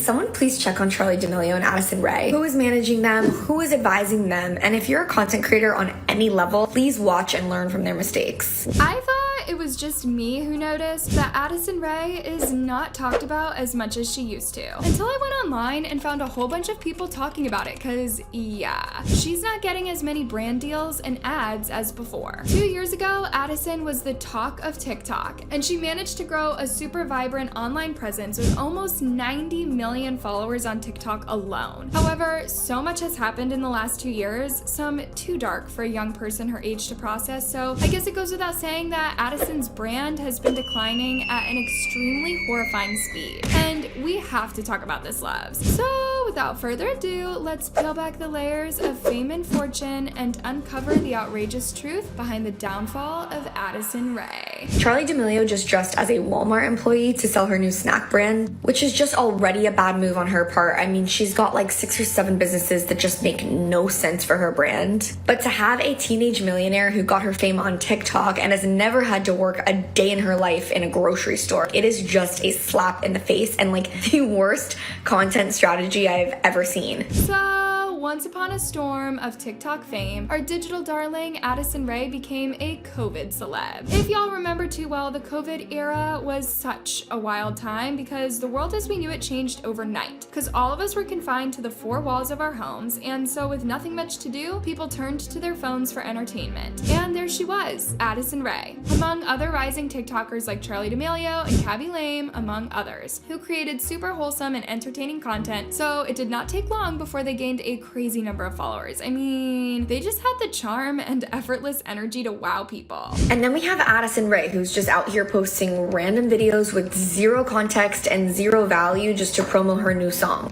someone please check on Charli D'Amelio and Addison Rae? Who is managing them? Who is advising them? And if you're a content creator on any level, please watch and learn from their mistakes. I thought it was just me who noticed that Addison Rae is not talked about as much as she used to. Until I went online and found a whole bunch of people talking about it, cause yeah, she's not getting as many brand deals and ads as before. 2 years ago, Addison was the talk of TikTok, and she managed to grow a super vibrant online presence with almost 90 million followers on TikTok alone. However, so much has happened in the last 2 years, some too dark for a young person her age to process, so I guess it goes without saying that Addison's brand has been declining at an extremely horrifying speed. And we have to talk about this, loves. So without further ado, let's peel back the layers of fame and fortune and uncover the outrageous truth behind the downfall of Addison Rae. Charli D'Amelio just dressed as a Walmart employee to sell her new snack brand, which is just already a bad move on her part. I mean, she's got like 6 or 7 businesses that just make no sense for her brand. But to have a teenage millionaire who got her fame on TikTok and has never had to work a day in her life in a grocery store, it is just a slap in the face and like the worst content strategy I've ever seen. So, once upon a storm of TikTok fame, our digital darling Addison Rae became a COVID celeb. If y'all remember too well, the COVID era was such a wild time because the world as we knew it changed overnight. Because all of us were confined to the 4 walls of our homes, and so with nothing much to do, people turned to their phones for entertainment. And there she was, Addison Rae, among other rising TikTokers like Charli D'Amelio and Cabby Lame, among others, who created super wholesome and entertaining content, so it did not take long before they gained a crazy number of followers. I mean, they just had the charm and effortless energy to wow people. And then we have Addison Rae, who's just out here posting random videos with zero context and zero value just to promo her new song.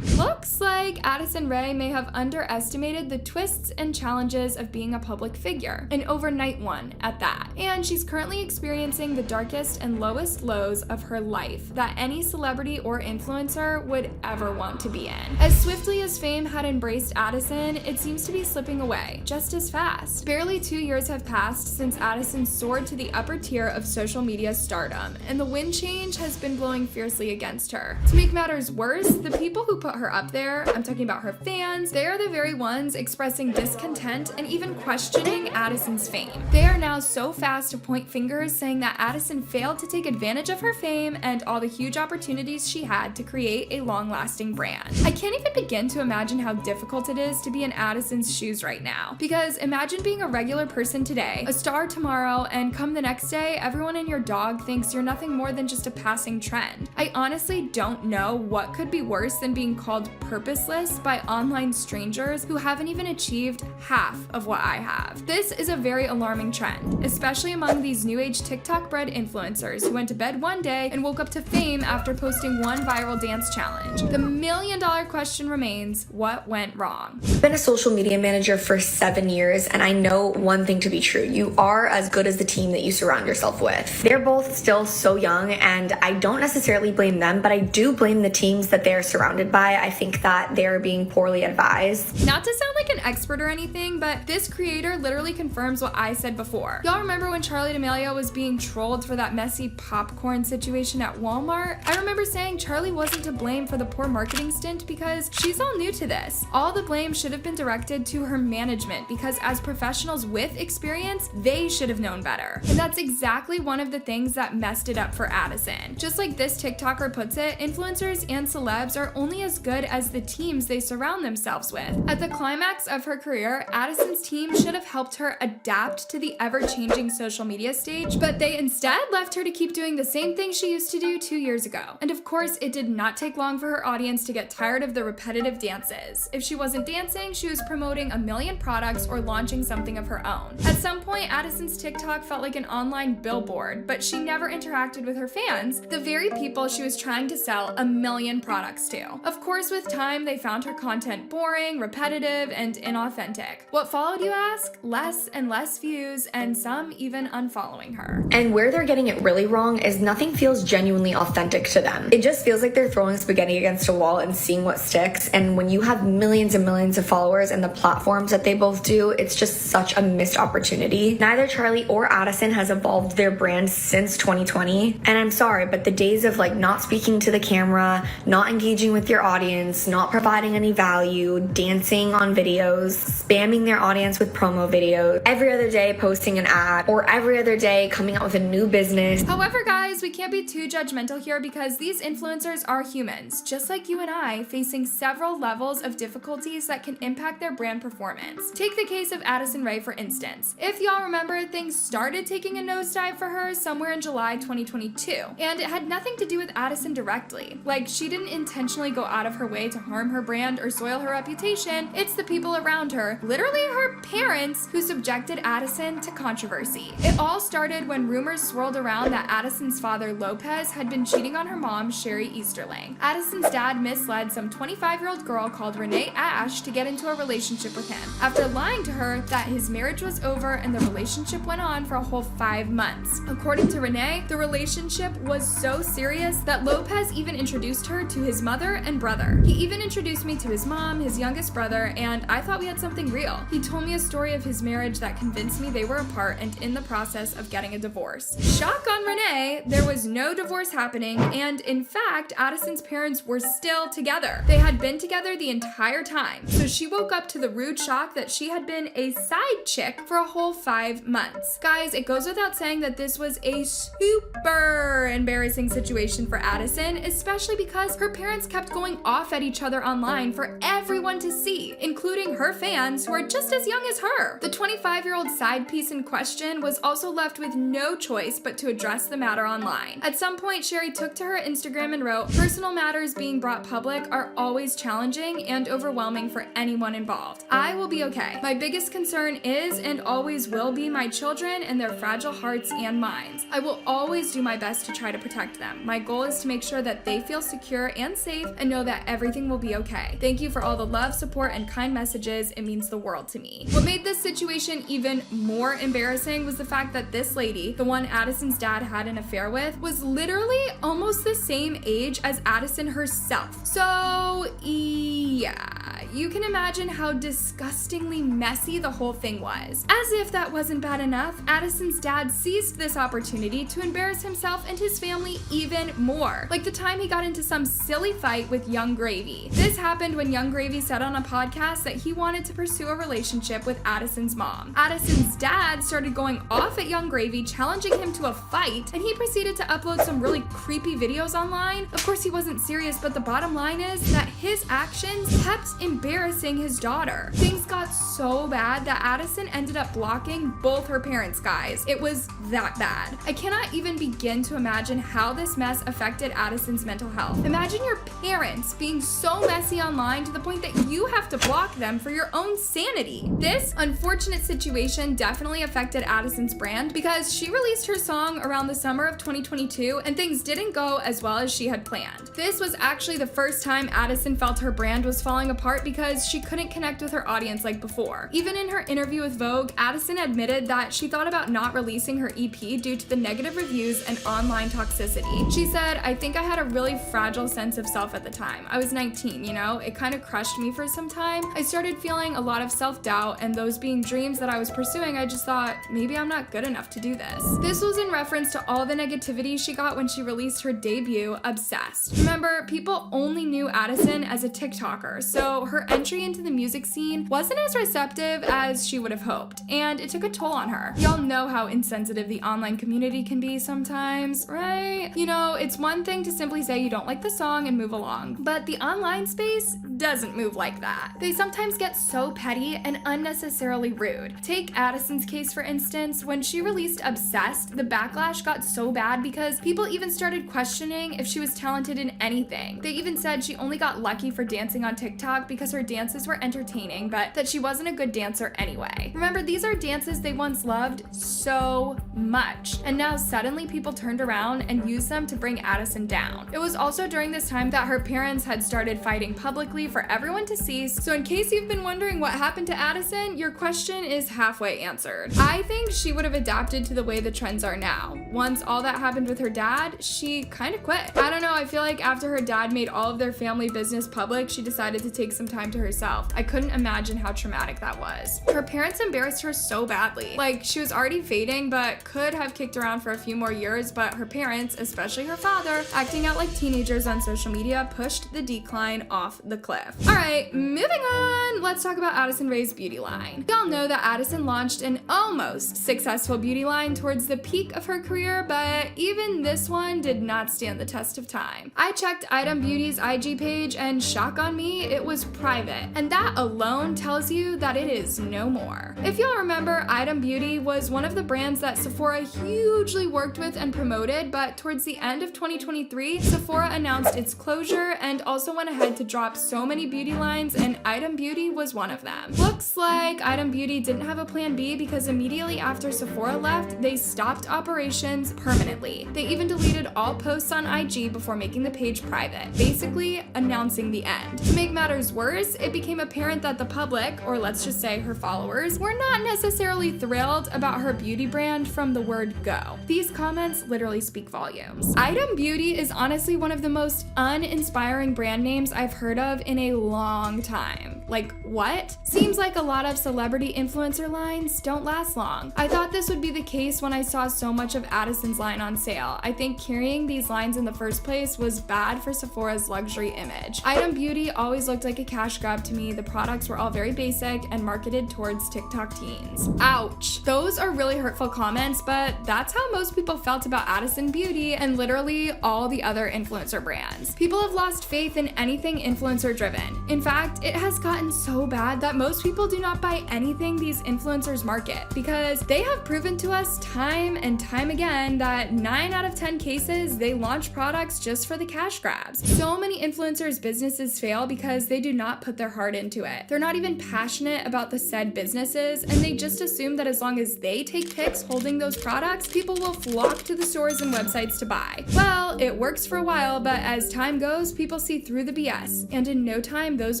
Looks like Addison Rae may have underestimated the twists and challenges of being a public figure, an overnight one at that. And she's currently experiencing the darkest and lowest lows of her life that any celebrity or influencer would ever want to be in. As swiftly as fame had embraced Addison, it seems to be slipping away just as fast. Barely 2 years have passed since Addison soared to the upper tier of social media stardom, and the wind change has been blowing fiercely against her. To make matters worse, the people who put her up there, I'm talking about her fans, they are the very ones expressing discontent and even questioning Addison's fame. They are now so fast to point fingers saying that Addison failed to take advantage of her fame and all the huge opportunities she had to create a long-lasting brand. I can't even begin to imagine how difficult it is to be in Addison's shoes right now, because imagine being a regular person today, a star tomorrow, and come the next day, everyone and your dog thinks you're nothing more than just a passing trend. I honestly don't know what could be worse than being called purposeless by online strangers who haven't even achieved half of what I have. This is a very alarming trend, especially among these new age TikTok-bred influencers who went to bed one day and woke up to fame after posting one viral dance challenge. The million-dollar question remains, what went wrong? I've been a social media manager for 7 years, and I know one thing to be true. You are as good as the team that you surround yourself with. They're both still so young, and I don't necessarily blame them, but I do blame the teams that they're surrounded by. I think that they're being poorly advised. Not to sound like an expert or anything, but this creator literally confirms what I said before. Y'all remember when Charli D'Amelio was being trolled for that messy popcorn situation at Walmart? I remember saying Charli wasn't to blame for the poor marketing stint because she's all new to this. All the blame should have been directed to her management because as professionals with experience, they should have known better. And that's exactly one of the things that messed it up for Addison. Just like this TikToker puts it, influencers and celebs are only as good as the teams they surround themselves with. At the climax of her career, Addison's team should have helped her adapt to the ever-changing social media stage, but they instead left her to keep doing the same thing she used to do 2 years ago. And of course, it did not take long for her audience to get tired of the repetitive dances. If she wasn't dancing, she was promoting a million products or launching something of her own. At some point, Addison's TikTok felt like an online billboard, but she never interacted with her fans, the very people she was trying to sell a million products to. Of course, with time, they found her content boring, repetitive, and inauthentic. What followed, you ask? Less and less views, and some even unfollowing her. And where they're getting it really wrong is nothing feels genuinely authentic to them. It just feels like they're throwing spaghetti against a wall and seeing what sticks, and when you have millions and millions of followers and the platforms that they both do, it's just such a missed opportunity. Neither Charlie or Addison has evolved their brand since 2020, and I'm sorry, but the days of like not speaking to the camera, not engaging with your audience, not providing any value, dancing on videos, spamming their audience with promo videos, every other day posting an ad, or every other day coming out with a new business. However, guys, we can't be too judgmental here because these influencers are humans, just like you and I, facing several levels of difficulties that can impact their brand performance. Take the case of Addison Rae, for instance. If y'all remember, things started taking a nosedive for her somewhere in July 2022, and it had nothing to do with Addison directly. Like, she didn't intentionally go out of her way to harm her brand or soil her reputation. It's the people around her, literally her parents, who subjected Addison to controversy. It all started when rumors swirled around that Addison's father, Lopez, had been cheating on her mom, Sherry Easterling. Addison's dad misled some 25-year-old girl called Renee Ash to get into a relationship with him, after lying to her that his marriage was over and the relationship went on for a whole 5 months. According to Renee, the relationship was so serious that Lopez even introduced her to his mother and brother. He even introduced me to his mom, his youngest brother, and I thought we had something real. He told me a story of his marriage that convinced me they were apart and in the process of getting a divorce. Shock on Renee, there was no divorce happening, and in fact, Addison's parents were still together. They had been together the entire time, so she woke up to the rude shock that she had been a side chick for a whole 5 months. Guys, it goes without saying that this was a super embarrassing situation for Addison, especially because her parents kept going off at each other online for everyone to see, including her fans who are just as young as her. The 25-year-old side piece in question was also left with no choice but to address the matter online. At some point, Sherry took to her Instagram and wrote, "Personal matters being brought public are always challenging and overwhelming for anyone involved. I will be okay. My biggest concern is and always will be my children and their fragile hearts and minds. I will always do my best to try to protect them. My goal is to make sure that they feel secure and safe and know that everything will be okay. Thank you for all the love, support, and kind messages. It means the world to me." What made this situation even more embarrassing was the fact that this lady, the one Addison's dad had an affair with, was literally almost the same age as Addison herself. So, yeah, you can imagine how disgustingly messy the whole thing was. As if that wasn't bad enough, Addison's dad seized this opportunity to embarrass himself and his family even more, like the time he got into some silly fight with Young Gravy. This happened when Young Gravy said on a podcast that he wanted to pursue a relationship with Addison's mom. Addison's dad started going off at Young Gravy, challenging him to a fight, and he proceeded to upload some really creepy videos online. Of course, he wasn't serious, but the bottom line is that his actions kept embarrassing his daughter. Things got so bad that Addison ended up blocking both her parents, guys. It was that bad. I cannot even begin to imagine how this mess affected Addison's mental health. Imagine your parents being so messy online to the point that you have to block them for your own sanity. This unfortunate situation definitely affected Addison's brand because she released her song around the summer of 2022 and things didn't go as well as she had planned. This was actually the first time Addison felt her brand was falling apart because she couldn't connect with her audience like before. Even in her interview with Vogue, Addison admitted that she thought about not releasing her EP due to the negative reviews and online toxicity. She said, "I think I had a really fragile sense of self at the time. I was 19, you know? It kind of crushed me for some time. I started feeling a lot of self-doubt, and those being dreams that I was pursuing, I just thought, maybe I'm not good enough to do this." This was in reference to all the negativity she got when she released her debut, Obsessed. Remember, people only knew Addison as a TikToker, so her entry into the music scene wasn't as receptive as she would have hoped, and it took a toll on her. Y'all know how insensitive the online community can be sometimes, right? You know, it's one thing to simply say you don't like the song and move along, but the online space doesn't move like that. They sometimes get so petty and unnecessarily rude. Take Addison's case, for instance. When she released Obsessed, the backlash got so bad because people even started questioning if she was talented in anything. They even said she only got lucky for dancing on TikTok because her dances were entertaining, but that she wasn't a good dancer anyway. Remember, these are dances they once loved so much, and now suddenly people turned around and used them to bring Addison down. It was also during this time that her parents had started fighting publicly for everyone to see. So in case you've been wondering what happened to Addison, your question is halfway answered. I think she would have adapted to the way the trends are now. Once all that happened with her dad, she kind of quit. I don't know, I feel like after her dad made all of their family business public, she decided to take some time to herself. I couldn't imagine how traumatic that was. Her parents embarrassed her so badly. Like, she was already fading, but could have kicked around for a few more years, but her parents, especially her father, acting out like teenagers on social media, pushed the decline off the cliff. Alright, moving on, let's talk about Addison Rae's beauty line. Y'all know that Addison launched an almost successful beauty line towards the peak of her career, but even this one did not stand the test of time. I checked Item Beauty's IG page and shock on me, it was private, and that alone tells you that it is no more. If y'all remember, Item Beauty was one of the brands that Sephora hugely worked with and promoted, but towards the end of 2023, Sephora announced its closure and also went ahead to drop so many beauty lines, and Item Beauty was one of them. Looks like Item Beauty didn't have a plan B because immediately after Sephora left, they stopped operations permanently. They even deleted all posts on IG before making the page private, basically announcing the end. To make matters worse, it became apparent that the public, or let's just say her followers, were not necessarily thrilled about her beauty brand from the word go. These comments literally speak volumes. Item Beauty is honestly one of the most uninspiring brand names I've heard of in a long time. Like, what? Seems like a lot of celebrity influencer lines don't last long. I thought this would be the case when I saw so much of Addison's line on sale. I think carrying these lines in the first place was bad for Sephora's luxury image. Item Beauty always looked like a cash grab to me. The products were all very basic and marketed towards TikTok teens. Ouch. Those are really hurtful comments, but that's how most people felt about Addison Beauty and literally all the other influencer brands. People have lost faith in anything influencer driven. In fact, it has gotten so bad that most people do not buy anything these influencers market because they have proven to us time and time again that 9 out of 10 cases they launch products just for the cash grabs. So many influencers' businesses fail because they do not put their heart into it. They're not even passionate about the said businesses, and they just assume that as long as they take pics holding those products, people will flock to the stores and websites to buy. Well, it works for a while, but as time goes, people see through the BS, and in no time, those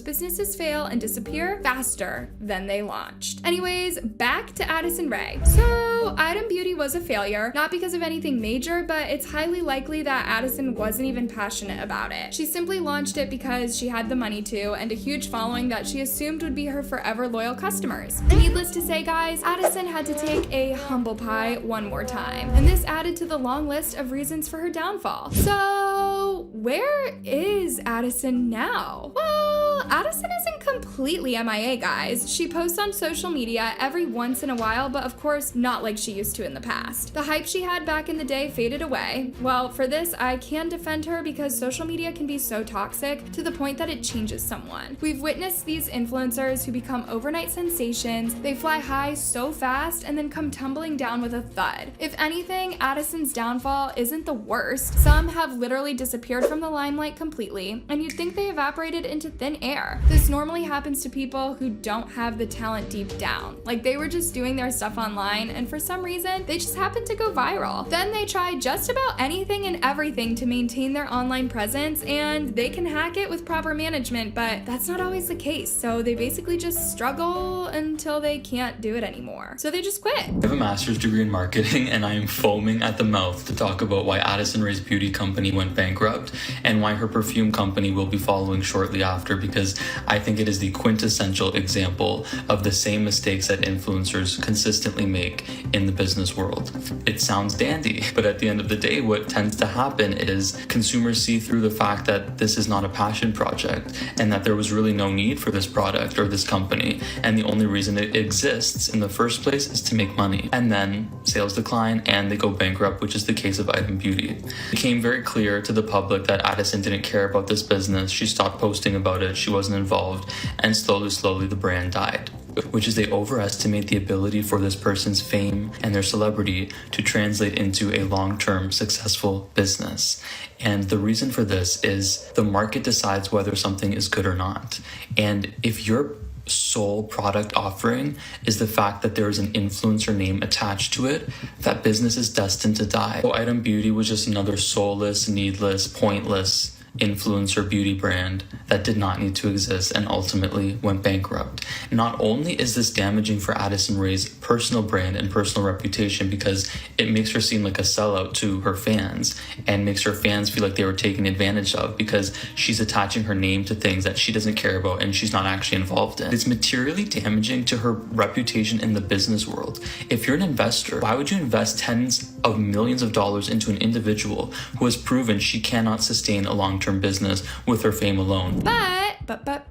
businesses fail and disappear faster than they launched. Anyways, back to Addison Rae. So, Item Beauty was a failure, not because of anything major, but it's highly likely that Addison wasn't even passionate about it. She simply launched it because she had the money to, and a huge following that she assumed would be her forever loyal customers. Needless to say, guys, Addison had to take a humble pie one more time, and this added to the long list of reasons for her downfall. So, where is Addison now? Well, Addison isn't completely MIA, guys. She posts on social media every once in a while, but of course not like she used to in the past. The hype she had back in the day faded away. Well, for this, I can defend her because social media can be so toxic to the point that it changes someone. We've witnessed these influencers who become overnight sensations. They fly high so fast and then come tumbling down with a thud. If anything, Addison's downfall isn't the worst. Some have literally disappeared from the limelight completely, and you'd think they evaporated into thin air. This normally happens to people who don't have the talent deep down. Like, they were just doing their stuff online, and for some reason, they just happened to go viral. Then they try just about anything and everything to maintain their online presence, and they can hack it with proper management, but that's not always the case. So they basically just struggle until they can't do it anymore. So they just quit. I have a master's degree in marketing, and I am foaming at the mouth to talk about why Addison Rae's beauty company went bankrupt and why her perfume company will be following shortly after, because I think it is the quintessential example of the same mistakes that influencers consistently make in the business world. It sounds dandy, but at the end of the day, what tends to happen is consumers see through the fact that this is not a passion project and that there was really no need for this product or this company, and the only reason it exists in the first place is to make money. And then sales decline and they go bankrupt, which is the case of Item Beauty. It became very clear to the public that Addison didn't care about this business. She stopped posting about it, she wasn't involved, and slowly the brand died. Which is they overestimate the ability for this person's fame and their celebrity to translate into a long-term successful business. And the reason for this is the market decides whether something is good or not. And if your sole product offering is the fact that there is an influencer name attached to it, that business is destined to die. So Item Beauty was just another soulless, needless, pointless influencer beauty brand that did not need to exist and ultimately went bankrupt. Not only is this damaging for Addison Rae's personal brand and personal reputation because it makes her seem like a sellout to her fans and makes her fans feel like they were taken advantage of because she's attaching her name to things that she doesn't care about and she's not actually involved in. It's materially damaging to her reputation in the business world. If you're an investor, why would you invest tens of millions of dollars into an individual who has proven she cannot sustain a long-term business with her fame alone? But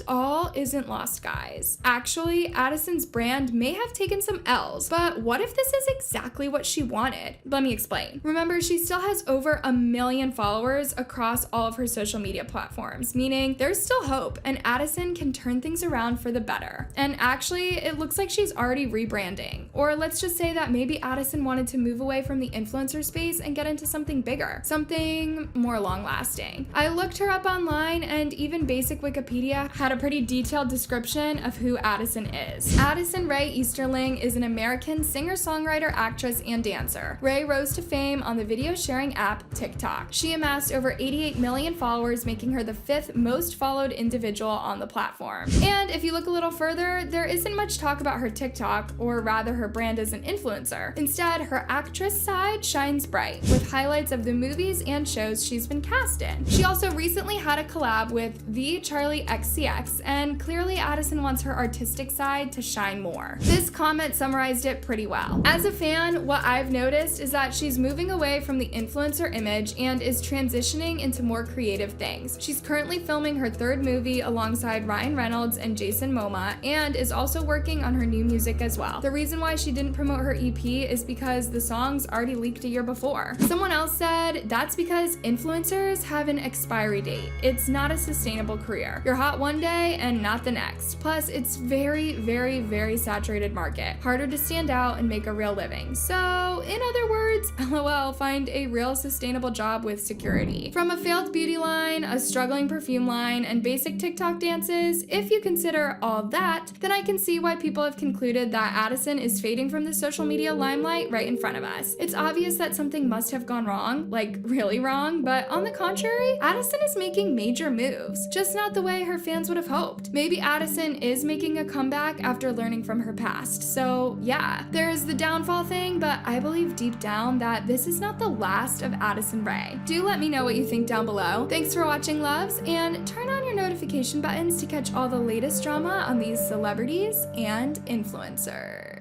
all isn't lost, guys. Actually, Addison's brand may have taken some L's, but what if this is exactly what she wanted? Let me explain. Remember, she still has over 1 million followers across all of her social media platforms, meaning there's still hope and Addison can turn things around for the better. And actually, it looks like she's already rebranding. Or let's just say that maybe Addison wanted to move away from the influencer space and get into something bigger, something more long-lasting. I looked her up online and even basic Wikipedia had a pretty detailed description of who Addison is. Addison Rae Easterling is an American singer-songwriter, actress, and dancer. Rae rose to fame on the video sharing app TikTok. She amassed over 88 million followers, making her the 5th most followed individual on the platform. And if you look a little further, there isn't much talk about her TikTok, or rather her brand as an influencer. Instead, her actress side shines bright, with highlights of the movies and shows she's been cast in. She also recently had a collab with the Charlie XCX, and clearly Addison wants her artistic side to shine more. This comment summarized it pretty well. As a fan, what I've noticed is that she's moving away from the influencer image and is transitioning into more creative things. She's currently filming her 3rd movie alongside Ryan Reynolds and Jason Momoa, and is also working on her new music as well. The reason why she didn't promote her EP is because the songs already leaked a year before. Someone else said that's because influencers have an expiry date. It's not a sustainable career. You're hot one day and not the next. Plus, it's very saturated market. Harder to stand out and make a real living. So, in other words, LOL, find a real sustainable job with security. From a failed beauty line, a struggling perfume line, and basic TikTok dances, if you consider all that, then I can see why people have concluded that Addison is fading from the social media limelight right in front of us. It's obvious that something must have gone wrong, like really wrong, but on the contrary, Addison is making major moves, just not the way her fans would have hoped. Maybe Addison is making a comeback after learning from her past. So yeah, there's the downfall thing, but I believe deep down that this is not the last of Addison Rae. Do let me know what you think down below. Thanks for watching, loves, and turn on your notification buttons to catch all the latest drama on these celebrities and influencers.